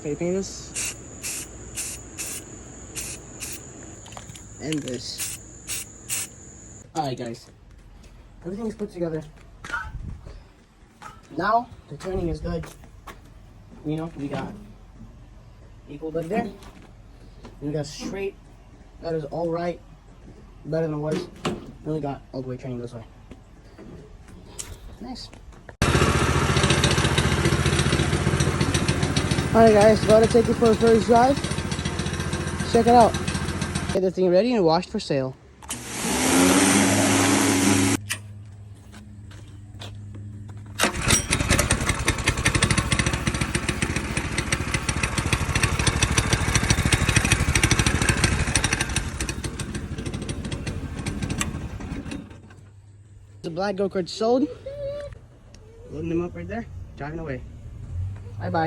Okay, paint this. And this. Alright guys, everything is put together. Now, the turning is good. You know, we got equal bit there. And we got straight. That is alright. Better than it was. And we got all the way turning this way. Nice. Alright guys, about to take it for a first drive. Check it out. Get the thing ready and washed for sale. The black go-kart sold. Loading them up right there. Driving away. Bye-bye.